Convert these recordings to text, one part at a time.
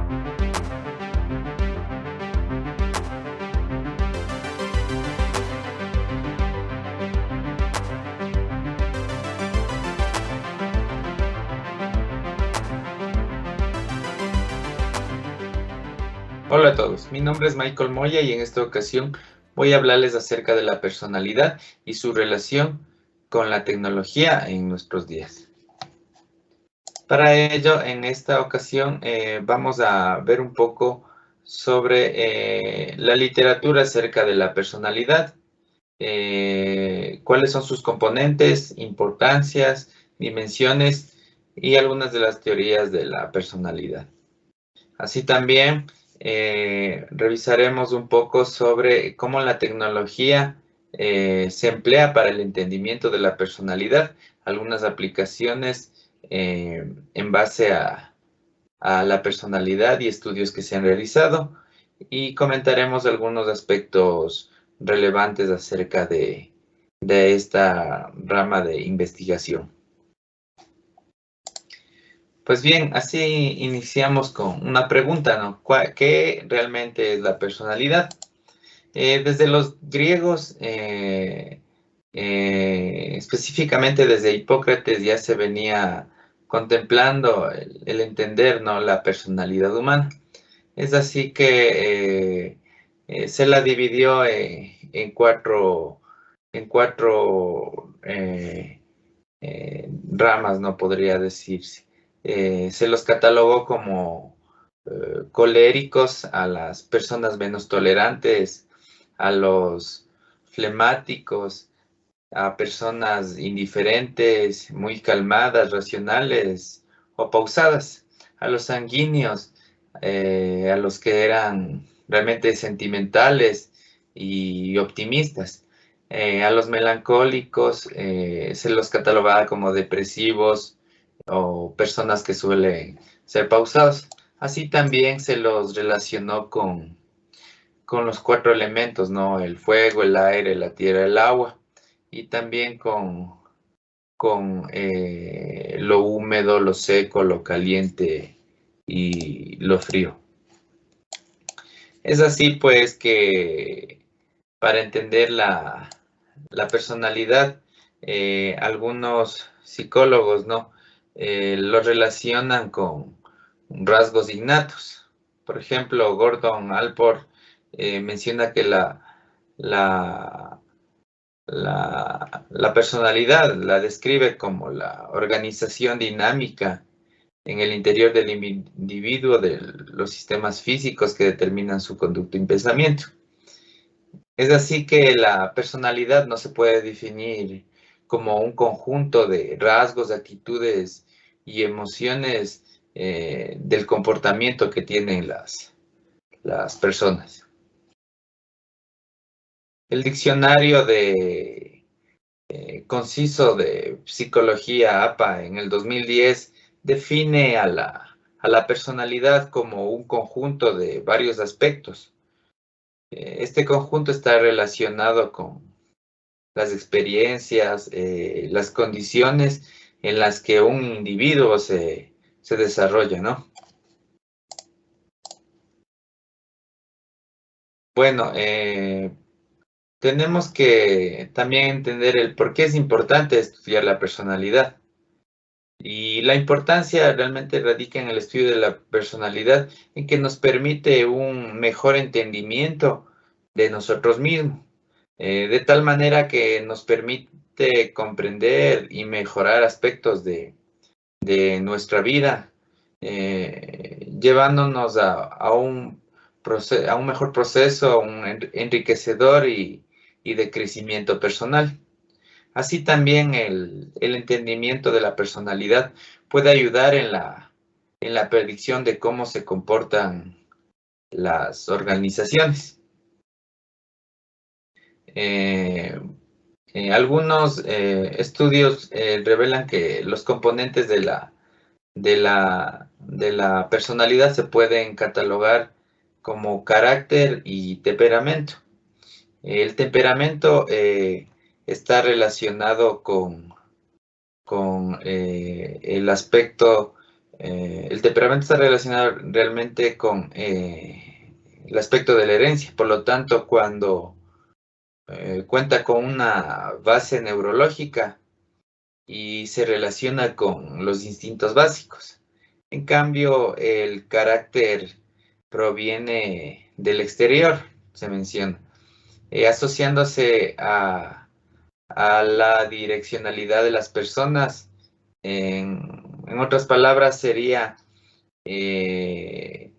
Hola a todos, mi nombre es Michael Moya y en esta ocasión voy a hablarles acerca de la personalidad y su relación con la tecnología en nuestros días. Para ello, en esta ocasión vamos a ver un poco sobre la literatura acerca de la personalidad, cuáles son sus componentes, importancias, dimensiones y algunas de las teorías de la personalidad. Así también revisaremos un poco sobre cómo la tecnología se emplea para el entendimiento de la personalidad, algunas aplicaciones en base a la personalidad y estudios que se han realizado, y comentaremos algunos aspectos relevantes acerca de esta rama de investigación. Pues bien, así iniciamos con una pregunta, ¿no? ¿Qué realmente es la personalidad? Desde los griegos, específicamente desde Hipócrates, ya se venía contemplando el entender, ¿no?, la personalidad humana. Es así que se la dividió en cuatro ramas, no podría decirse. Se los catalogó como coléricos a las personas menos tolerantes, a los flemáticos, a personas indiferentes, muy calmadas, racionales o pausadas, a los sanguíneos, a los que eran realmente sentimentales y optimistas. A los melancólicos se los catalogaba como depresivos o personas que suelen ser pausados. Así también se los relacionó con los cuatro elementos, ¿no? El fuego, el aire, la tierra, el agua. Y también con lo húmedo, lo seco, lo caliente y lo frío. Es así pues que para entender la personalidad, algunos psicólogos, ¿no?, lo relacionan con rasgos innatos. Por ejemplo, Gordon Allport menciona que la personalidad la describe como la organización dinámica en el interior del individuo de los sistemas físicos que determinan su conducta y pensamiento. Es así que la personalidad no se puede definir como un conjunto de rasgos, actitudes y emociones del comportamiento que tienen las personas. El diccionario conciso de psicología APA en el 2010 define a la personalidad como un conjunto de varios aspectos. Este conjunto está relacionado con las experiencias, las condiciones en las que un individuo se desarrolla, ¿no? Bueno, tenemos que también entender el por qué es importante estudiar la personalidad. Y la importancia realmente radica en el estudio de la personalidad, en que nos permite un mejor entendimiento de nosotros mismos, de tal manera que nos permite comprender y mejorar aspectos de nuestra vida, llevándonos a un mejor proceso, a un enriquecedor y de crecimiento personal. Así también el entendimiento de la personalidad puede ayudar en la predicción de cómo se comportan las organizaciones. Algunos estudios revelan que los componentes de la personalidad se pueden catalogar como carácter y temperamento. El temperamento está relacionado con el aspecto el temperamento está relacionado realmente con el aspecto de la herencia. Por lo tanto, cuando cuenta con una base neurológica y se relaciona con los instintos básicos. En cambio, el carácter proviene del exterior, se menciona, asociándose a la direccionalidad de las personas. En otras palabras, sería que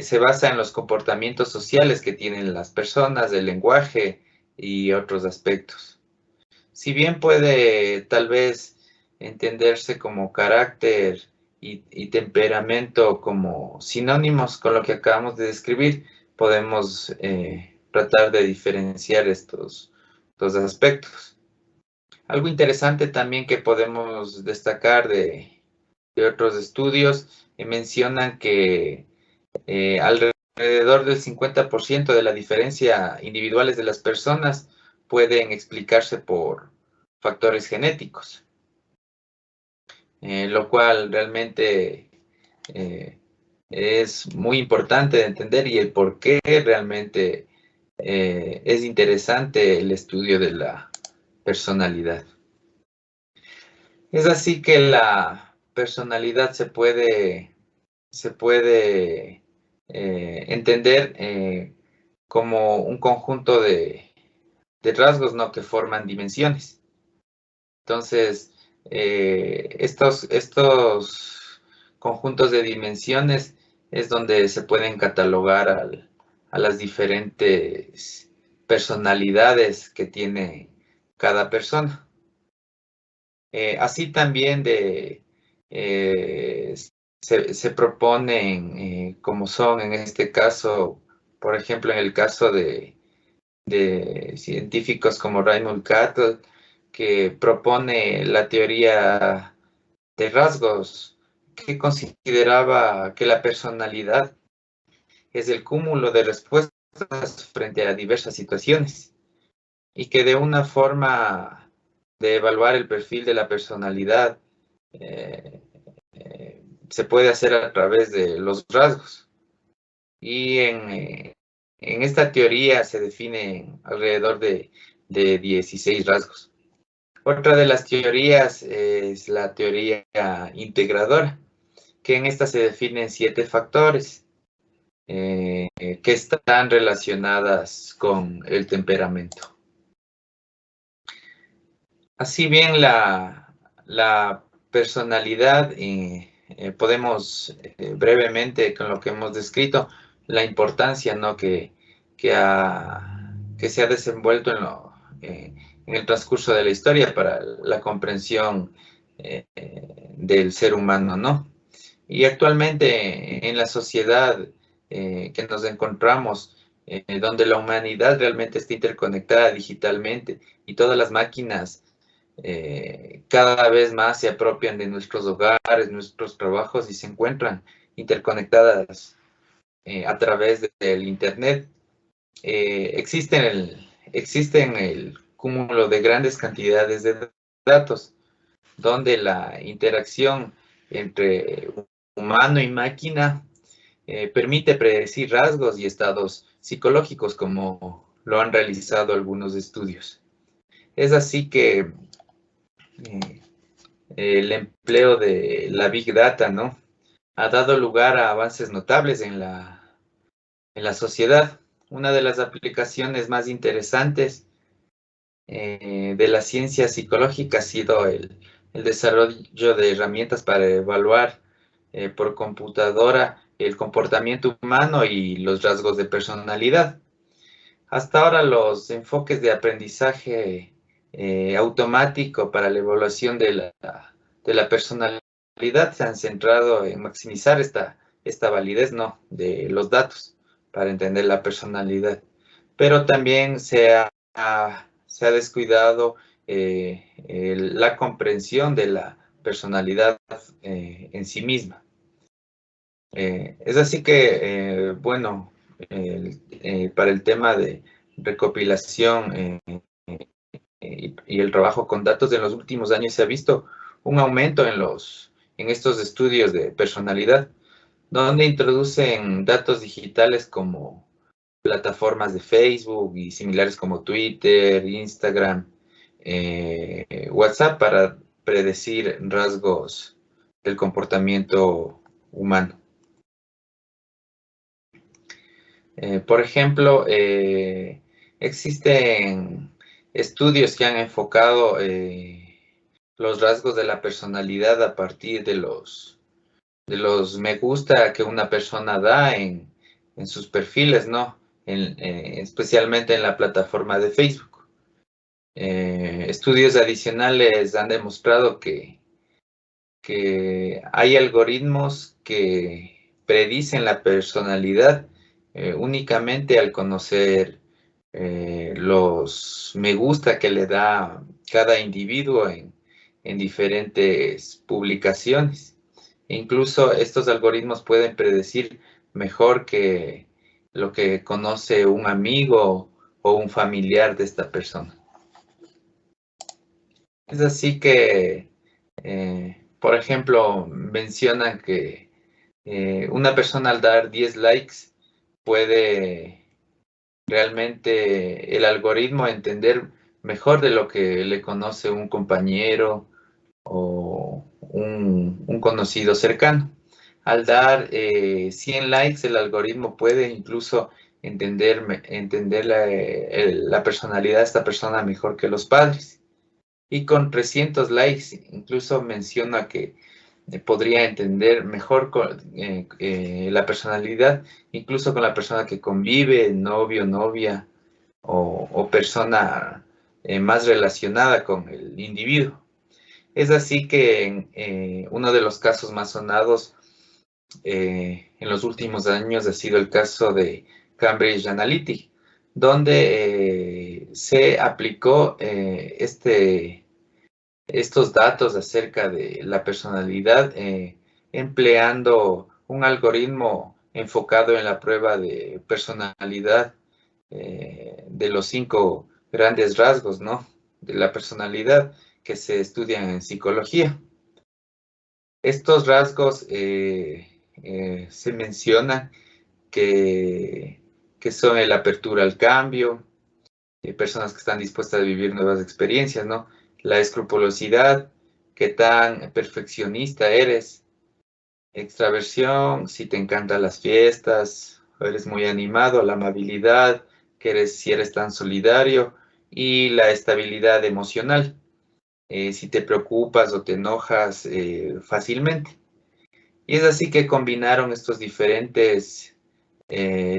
se basa en los comportamientos sociales que tienen las personas, el lenguaje y otros aspectos. Si bien puede tal vez entenderse como carácter y temperamento como sinónimos con lo que acabamos de describir, podemos tratar de diferenciar estos dos aspectos. Algo interesante también que podemos destacar de otros estudios mencionan que alrededor del 50% de la diferencia individuales de las personas pueden explicarse por factores genéticos, lo cual realmente es muy importante de entender y el por qué realmente es interesante el estudio de la personalidad. Es así que la personalidad se puede entender como un conjunto de rasgos, ¿no?, que forman dimensiones. Entonces, estos conjuntos de dimensiones es donde se pueden catalogar a las diferentes personalidades que tiene cada persona. Así también se proponen, como son en este caso, por ejemplo, en el caso de científicos como Raymond Cattell, que propone la teoría de rasgos, que consideraba que la personalidad es el cúmulo de respuestas frente a diversas situaciones y que de una forma de evaluar el perfil de la personalidad se puede hacer a través de los rasgos. Y en esta teoría se definen alrededor de 16 rasgos. Otra de las teorías es la teoría integradora, que en esta se definen 7 factores que están relacionadas con el temperamento. Así bien, la personalidad, podemos brevemente, con lo que hemos descrito, la importancia, ¿no?, que se ha desenvuelto en el transcurso de la historia para la comprensión del ser humano, ¿no? Y actualmente en la sociedad que nos encontramos, donde la humanidad realmente está interconectada digitalmente y todas las máquinas cada vez más se apropian de nuestros hogares, nuestros trabajos y se encuentran interconectadas a través del Internet. Existen el cúmulo de grandes cantidades de datos, donde la interacción entre humano y máquina permite predecir rasgos y estados psicológicos, como lo han realizado algunos estudios. Es así que el empleo de la Big Data, ¿no?, ha dado lugar a avances notables en la sociedad. Una de las aplicaciones más interesantes de la ciencia psicológica ha sido el desarrollo de herramientas para evaluar por computadora el comportamiento humano y los rasgos de personalidad. Hasta ahora los enfoques de aprendizaje automático para la evaluación de la personalidad se han centrado en maximizar esta validez, ¿no?, de los datos para entender la personalidad. Pero también se ha descuidado la comprensión de la personalidad en sí misma. Es así que, bueno, para el tema de recopilación y el trabajo con datos, en los últimos años se ha visto un aumento en estos estudios de personalidad, donde introducen datos digitales como plataformas de Facebook y similares como Twitter, Instagram, WhatsApp para predecir rasgos del comportamiento humano. Por ejemplo, existen estudios que han enfocado los rasgos de la personalidad a partir de los me gusta que una persona da en sus perfiles, ¿no? Especialmente en la plataforma de Facebook. Estudios adicionales han demostrado que hay algoritmos que predicen la personalidad únicamente al conocer los me gusta que le da cada individuo en diferentes publicaciones. E incluso estos algoritmos pueden predecir mejor que lo que conoce un amigo o un familiar de esta persona. Es así que, por ejemplo, mencionan que una persona al dar 10 likes puede realmente el algoritmo entender mejor de lo que le conoce un compañero o un conocido cercano. Al dar 100 likes, el algoritmo puede incluso entender la personalidad de esta persona mejor que los padres. Y con 300 likes, incluso menciona que podría entender mejor la personalidad, incluso con la persona que convive, novio, novia o persona más relacionada con el individuo. Es así que uno de los casos más sonados en los últimos años ha sido el caso de Cambridge Analytica, donde se aplicó estos datos acerca de la personalidad empleando un algoritmo enfocado en la prueba de personalidad de los 5 grandes rasgos, ¿no? De la personalidad que se estudian en psicología. Estos rasgos se mencionan que son la apertura al cambio, personas que están dispuestas a vivir nuevas experiencias, ¿no? La escrupulosidad, qué tan perfeccionista eres, extraversión, si te encantan las fiestas, eres muy animado, la amabilidad, si eres tan solidario, y la estabilidad emocional, si te preocupas o te enojas fácilmente. Y es así que combinaron estos diferentes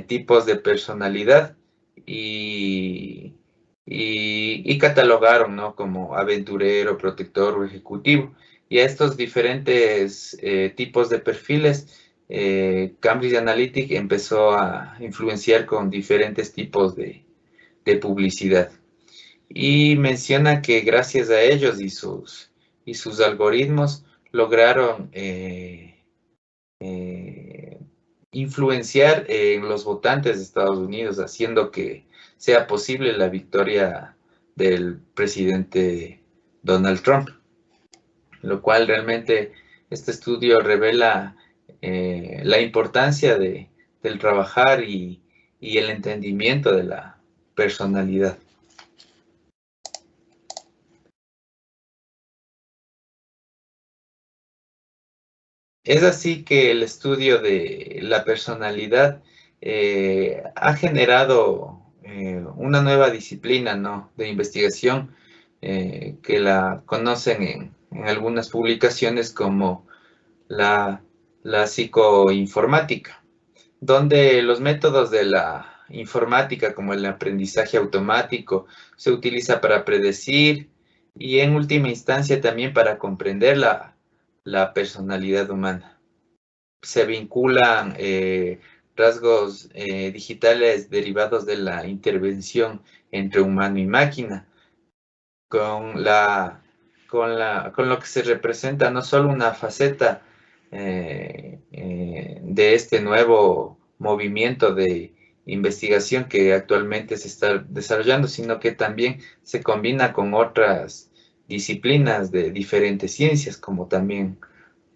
tipos de personalidad y catalogaron, ¿no? Como aventurero, protector o ejecutivo. Y a estos diferentes tipos de perfiles, Cambridge Analytica empezó a influenciar con diferentes tipos de publicidad. Y menciona que gracias a ellos y sus algoritmos lograron influenciar en los votantes de Estados Unidos, haciendo que sea posible la victoria del presidente Donald Trump, lo cual realmente este estudio revela la importancia del trabajar y el entendimiento de la personalidad. Es así que el estudio de la personalidad ha generado una nueva disciplina, ¿no? De investigación que la conocen en algunas publicaciones como la psicoinformática, donde los métodos de la informática como el aprendizaje automático se utiliza para predecir y en última instancia también para comprender la personalidad humana. Se vinculan rasgos digitales derivados de la intervención entre humano y máquina, con lo que se representa no solo una faceta de este nuevo movimiento de investigación que actualmente se está desarrollando, sino que también se combina con otras disciplinas de diferentes ciencias, como también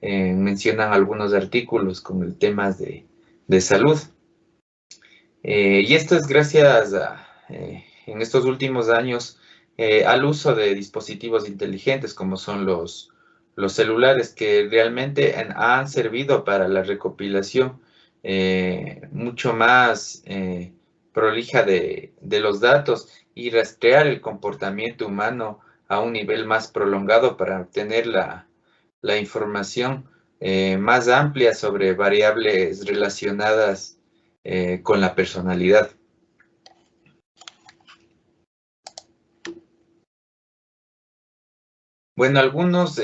mencionan algunos artículos con el tema de salud. Y esto es gracias a, en estos últimos años, al uso de dispositivos inteligentes como son los celulares, que realmente han servido para la recopilación mucho más prolija de los datos y rastrear el comportamiento humano a un nivel más prolongado para obtener la información más amplia sobre variables relacionadas con la personalidad. Bueno, algunos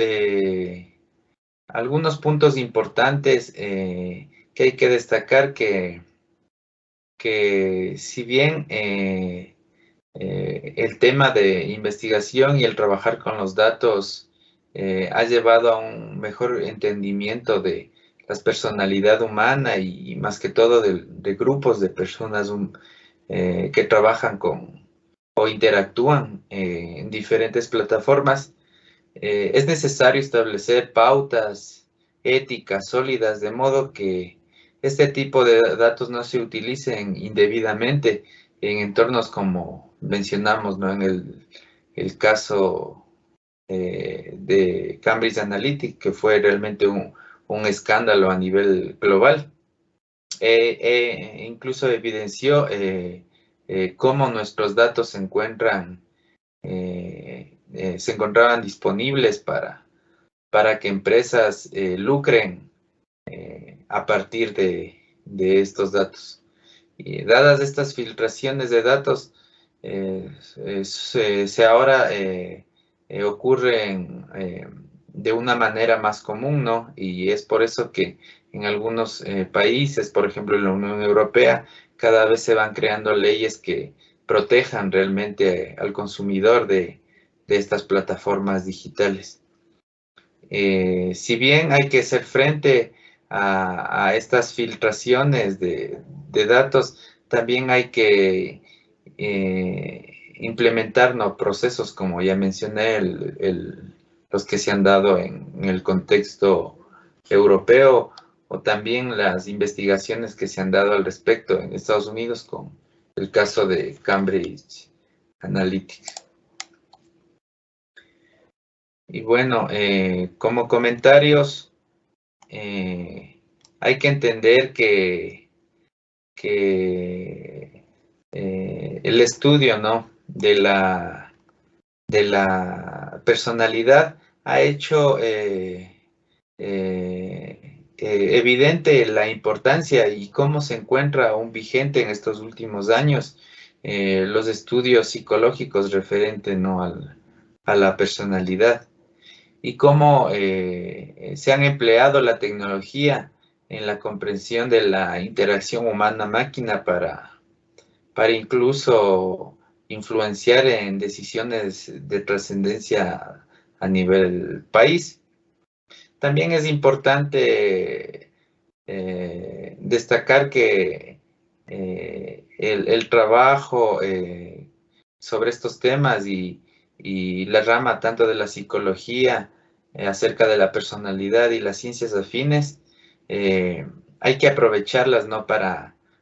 puntos importantes que hay que destacar que si bien el tema de investigación y el trabajar con los datos ha llevado a un mejor entendimiento de la personalidad humana y más que todo de grupos de personas que trabajan con o interactúan en diferentes plataformas, es necesario establecer pautas éticas sólidas de modo que este tipo de datos no se utilicen indebidamente en entornos como mencionamos, ¿no? En el caso de Cambridge Analytica, que fue realmente un escándalo a nivel global. Incluso evidenció cómo nuestros datos se encontraban disponibles para que empresas lucren a partir de estos datos. Y dadas estas filtraciones de datos, se ahora ocurren de una manera más común, ¿no? Y es por eso que en algunos países, por ejemplo en la Unión Europea, cada vez se van creando leyes que protejan realmente al consumidor de estas plataformas digitales. Si bien hay que hacer frente a estas filtraciones de datos, también hay que implementar, ¿no?, procesos, como ya mencioné, los que se han dado en el contexto europeo, o también las investigaciones que se han dado al respecto en Estados Unidos con el caso de Cambridge Analytica. Y bueno, como comentarios, hay que entender que el estudio, ¿no?, de la personalidad ha hecho evidente la importancia y cómo se encuentra aún vigente en estos últimos años los estudios psicológicos referentes, ¿no?, a la personalidad, y cómo se han empleado la tecnología en la comprensión de la interacción humana-máquina para incluso influenciar en decisiones de trascendencia a nivel país. También es importante destacar que el trabajo sobre estos temas y la rama tanto de la psicología acerca de la personalidad y las ciencias afines, hay que aprovecharlas, ¿no?,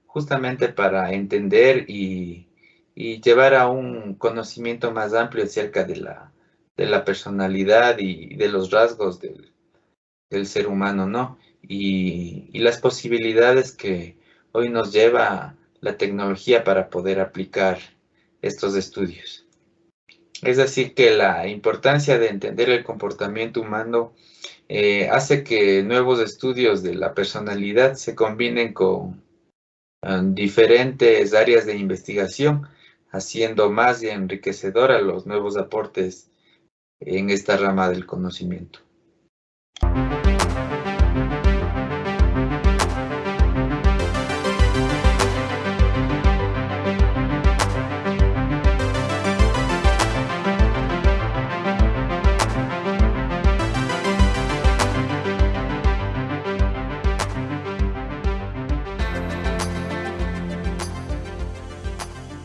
justamente para entender y llevar a un conocimiento más amplio acerca de la personalidad y de los rasgos del ser humano, ¿no? Y las posibilidades que hoy nos lleva la tecnología para poder aplicar estos estudios. Es decir, que la importancia de entender el comportamiento humano hace que nuevos estudios de la personalidad se combinen con diferentes áreas de investigación, haciendo más enriquecedora los nuevos aportes en esta rama del conocimiento.